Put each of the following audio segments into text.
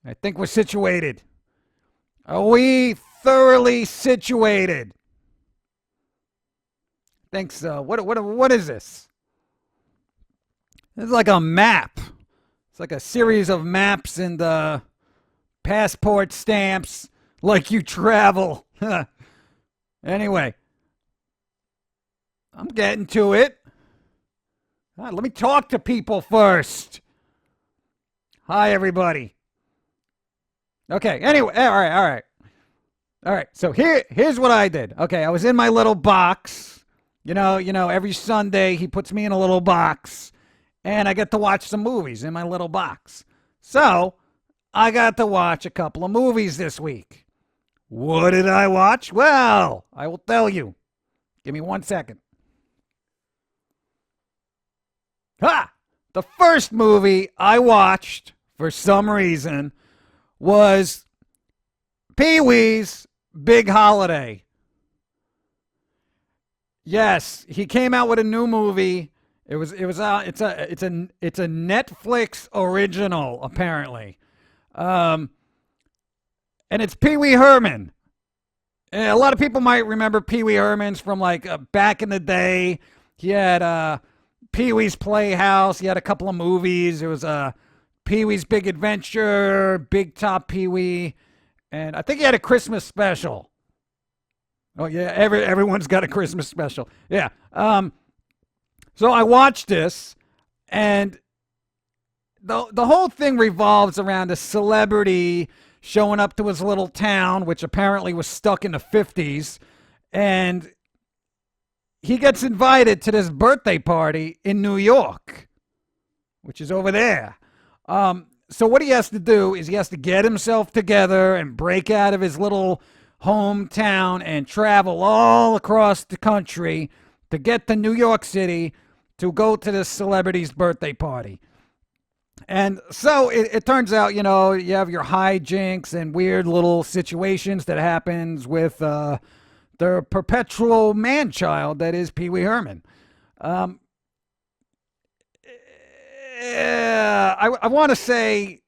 I think we're situated. Are we thoroughly situated? I think so. What is this? It's like a map. It's like a series of maps and passport stamps like you travel. Anyway, I'm getting to it. Let me talk to people first. Hi, everybody. Okay, anyway, all right. So here's what I did. Okay, I was in my little box. Every Sunday he puts me in a little box, and I get to watch some movies in my little box. So I got to watch a couple of movies this week. What did I watch? Well, I will tell you. Give me 1 second. Ha! The first movie I watched, for some reason, was Pee-wee's Big Holiday. Yes, he came out with a new movie. It's a Netflix original apparently. And it's Pee Wee Herman. And a lot of people might remember Pee Wee Herman's from like back in the day. He had Pee Wee's Playhouse. He had a couple of movies. It was Pee Wee's Big Adventure, Big Top Pee Wee, and I think he had a Christmas special. Oh yeah, everyone's got a Christmas special. Yeah. So I watched this, and the whole thing revolves around a celebrity showing up to his little town, which apparently was stuck in the 50s, and he gets invited to this birthday party in New York, which is over there. So what he has to do is he has to get himself together and break out of his little hometown and travel all across the country to get to New York City to go to this celebrity's birthday party. And so it turns out, you have your hijinks and weird little situations that happens with the perpetual man-child that is Pee Wee Herman. Yeah, I want to say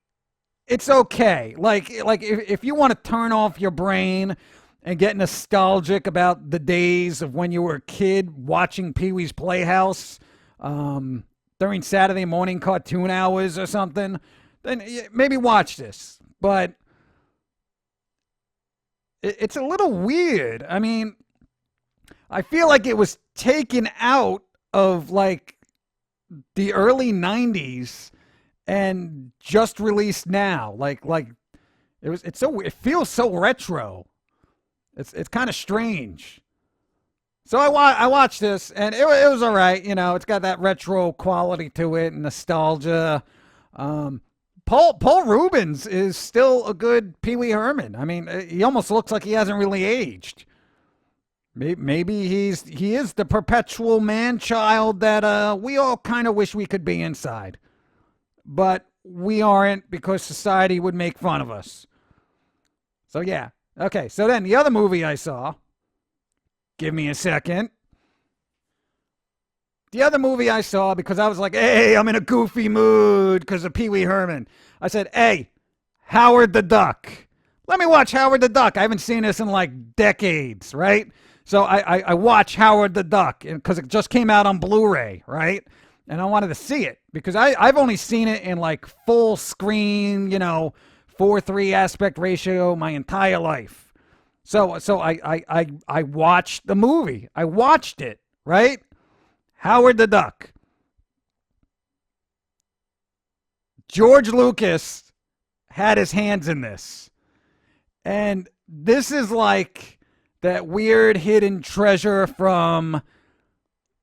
it's okay. Like if you want to turn off your brain and get nostalgic about the days of when you were a kid watching Pee Wee's Playhouse during Saturday morning cartoon hours or something, then maybe watch this. But it's a little weird. I mean, I feel like it was taken out of like the early 90s and just released now. Like it feels so retro. It's kind of strange. So I watched this, and it was all right. It's got that retro quality to it and nostalgia. Paul Rubens is still a good Pee Wee Herman. I mean, he almost looks like he hasn't really aged. Maybe he is the perpetual man-child that we all kind of wish we could be inside. But we aren't because society would make fun of us. So yeah. Okay, so then the other movie I saw, give me a second. The other movie I saw, because I was like, hey, I'm in a goofy mood because of Pee Wee Herman. I said, hey, Howard the Duck. Let me watch Howard the Duck. I haven't seen this in like decades, right? So I watch Howard the Duck because it just came out on Blu-ray, right? And I wanted to see it because I've only seen it in like full screen, 4:3 aspect ratio my entire life. So I watched the movie. I watched it, right? Howard the Duck. George Lucas had his hands in this. And this is like that weird hidden treasure from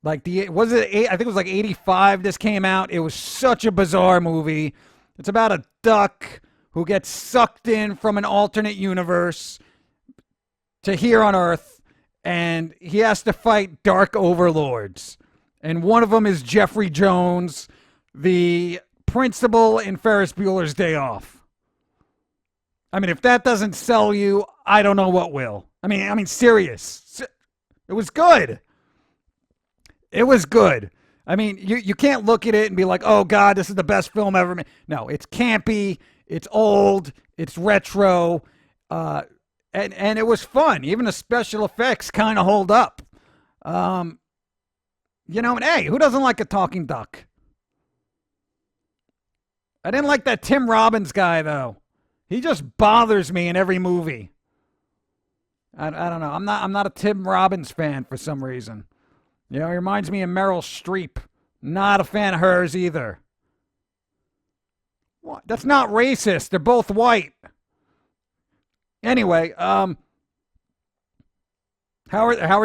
like I think it was like 85 this came out. It was such a bizarre movie. It's about a duck who gets sucked in from an alternate universe to here on Earth, and he has to fight dark overlords. And one of them is Jeffrey Jones, the principal in Ferris Bueller's Day Off. I mean, if that doesn't sell you, I don't know what will. I mean, serious. It was good. It was good. I mean, you can't look at it and be like, oh, God, this is the best film ever made. No, it's campy. It's old, it's retro, uh, and it was fun. Even the special effects kind of hold up. Um, and hey, who doesn't like a talking duck? I didn't like that Tim Robbins guy though. He just bothers me in every movie. I don't know. I'm not a Tim Robbins fan for some reason. He reminds me of Meryl Streep. Not a fan of hers either. What? That's not racist. They're both white. Anyway, Howard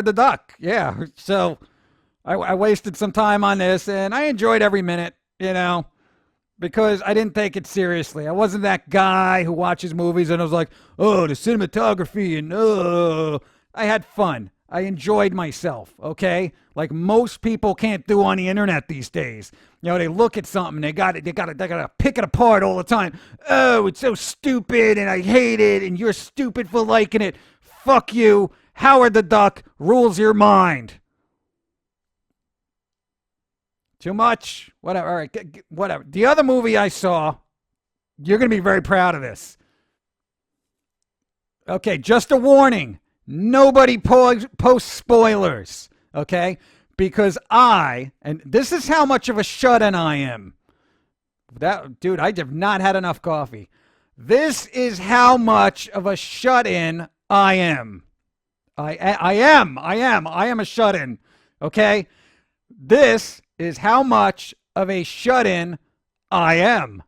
the Duck. Yeah. So I wasted some time on this, and I enjoyed every minute. Because I didn't take it seriously. I wasn't that guy who watches movies and I was like, oh, the cinematography and I had fun. I enjoyed myself, okay? Like most people can't do on the internet these days. They look at something, they gotta pick it apart all the time. Oh, it's so stupid and I hate it and you're stupid for liking it. Fuck you. Howard the Duck rules your mind. Too much? Whatever. All right. Whatever. The other movie I saw, you're going to be very proud of this. Okay, just a warning. Nobody post spoilers, okay? Because and this is how much of a shut-in I am. Dude, I have not had enough coffee. This is how much of a shut-in I am. I am a shut-in, okay? This is how much of a shut-in I am.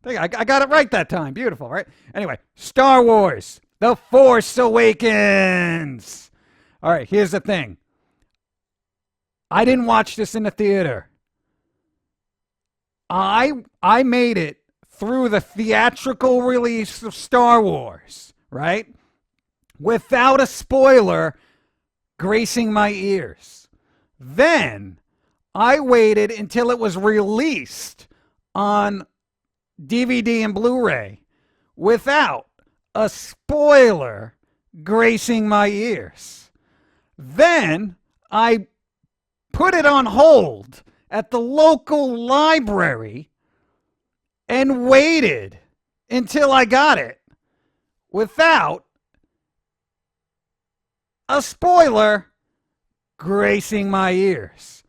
I got it right that time. Beautiful, right? Anyway, Star Wars, The Force Awakens. All right, here's the thing. I didn't watch this in the theater. I made it through the theatrical release of Star Wars, right? Without a spoiler gracing my ears. Then I waited until it was released on DVD and Blu-ray without a spoiler gracing my ears. Then I put it on hold at the local library and waited until I got it without a spoiler gracing my ears.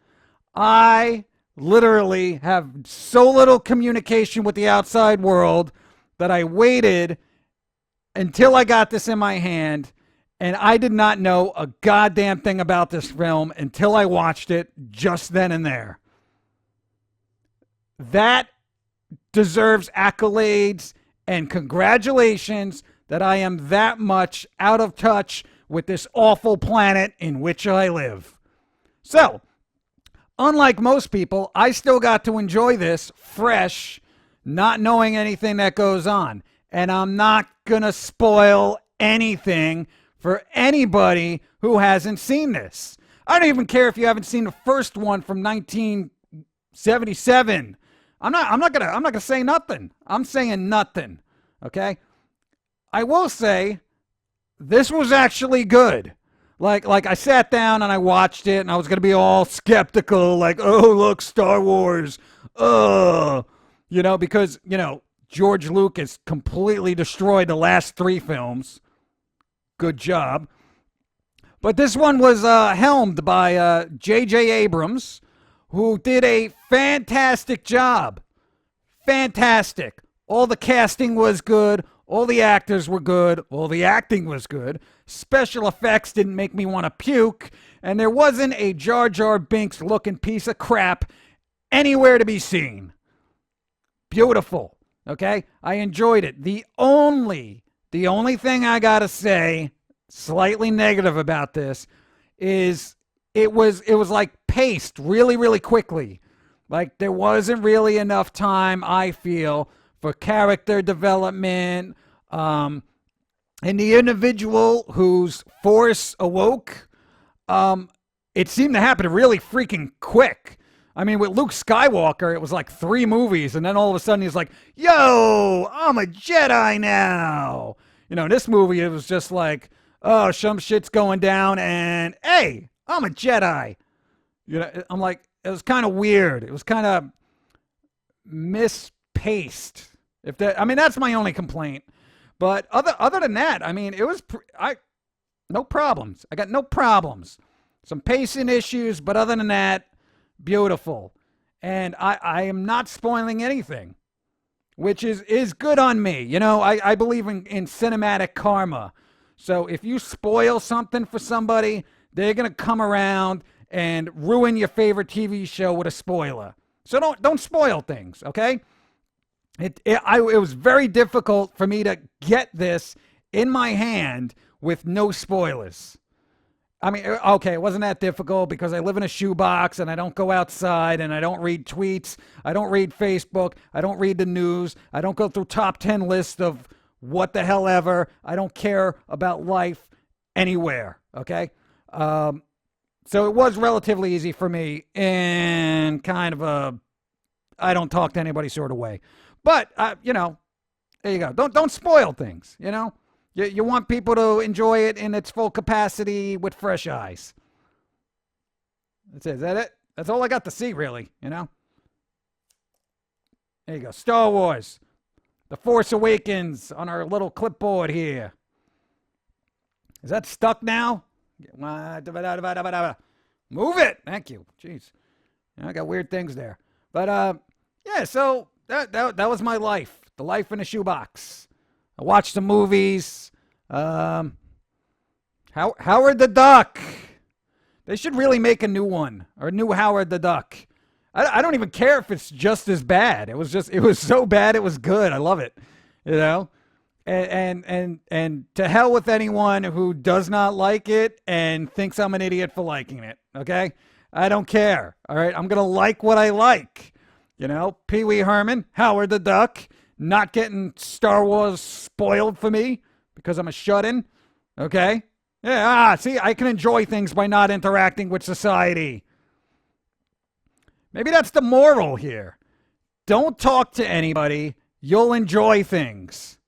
I literally have so little communication with the outside world that I waited until I got this in my hand, and I did not know a goddamn thing about this film until I watched it just then and there. That deserves accolades and congratulations that I am that much out of touch with this awful planet in which I live. So, unlike most people, I still got to enjoy this fresh, not knowing anything that goes on. And I'm not going to spoil anything for anybody who hasn't seen this. I don't even care if you haven't seen the first one from 1977. I'm not gonna say nothing. I'm saying nothing. Okay? I will say this was actually good. Like I sat down and I watched it and I was going to be all skeptical, like, oh, look, Star Wars. Because, George Lucas completely destroyed the last 3 films. Good job. But this one was helmed by J.J. Abrams, who did a fantastic job. Fantastic. All the casting was good. All the actors were good. All the acting was good. Special effects didn't make me want to puke. And there wasn't a Jar Jar Binks looking piece of crap anywhere to be seen. Beautiful. Okay? I enjoyed it. The only thing I got to say, slightly negative about this, is it was like paced really, really quickly. Like there wasn't really enough time, I feel, for character development, and the individual whose force awoke, it seemed to happen really freaking quick. I mean, with Luke Skywalker, it was like 3 movies, and then all of a sudden he's like, yo, I'm a Jedi now. In this movie, it was just like, oh, some shit's going down, and hey, I'm a Jedi. I'm like, it was kind of weird. It was kind of mispaced. If that, I mean, that's my only complaint. But other than that, I mean, it was no problems. I got no problems. Some pacing issues, but other than that, beautiful. And I am not spoiling anything, which is good on me. You know, I believe in cinematic karma. So if you spoil something for somebody, they're gonna come around and ruin your favorite TV show with a spoiler. So don't spoil things, okay? It was very difficult for me to get this in my hand with no spoilers. I mean, okay, it wasn't that difficult because I live in a shoebox and I don't go outside and I don't read tweets. I don't read Facebook. I don't read the news. I don't go through top 10 lists of what the hell ever. I don't care about life anywhere, okay? So it was relatively easy for me in kind of a I don't talk to anybody sort of way. But, you know, there you go. Don't spoil things, you know? You want people to enjoy it in its full capacity with fresh eyes. That's it. Is that it? That's all I got to see, really, you know? There you go. Star Wars. The Force Awakens on our little clipboard here. Is that stuck now? Move it. Thank you. Jeez. I got weird things there. But, yeah, so that was my life. The life in a shoebox. I watched the movies. Howard the Duck. They should really make a new one, or a new Howard the Duck. I don't even care if it's just as bad. It was so bad it was good. I love it. You know? And to hell with anyone who does not like it and thinks I'm an idiot for liking it. Okay? I don't care. All right? I'm going to like what I like. You know? Pee Wee Herman, Howard the Duck. Not getting Star Wars spoiled for me because I'm a shut-in. Okay? Yeah, see, I can enjoy things by not interacting with society. Maybe that's the moral here. Don't talk to anybody. You'll enjoy things.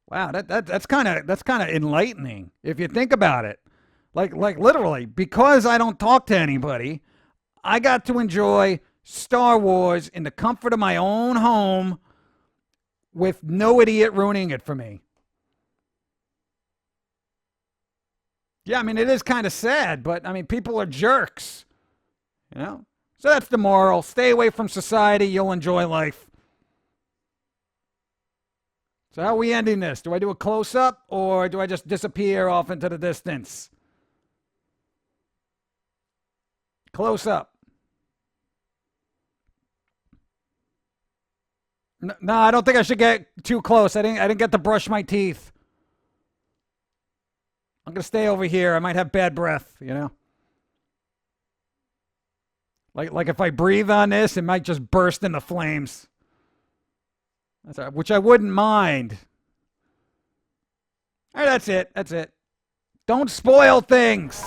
Wow, that's kind of enlightening if you think about it. Like literally, because I don't talk to anybody, I got to enjoy Star Wars in the comfort of my own home with no idiot ruining it for me. Yeah, I mean, it is kind of sad, but I mean, people are jerks. You know? So that's the moral. Stay away from society. You'll enjoy life. So how are we ending this? Do I do a close-up or do I just disappear off into the distance? Close-up. No, I don't think I should get too close. I didn't get to brush my teeth. I'm going to stay over here. I might have bad breath, you know? Like if I breathe on this, it might just burst into flames. That's all right, which I wouldn't mind. All right, that's it. That's it. Don't spoil things.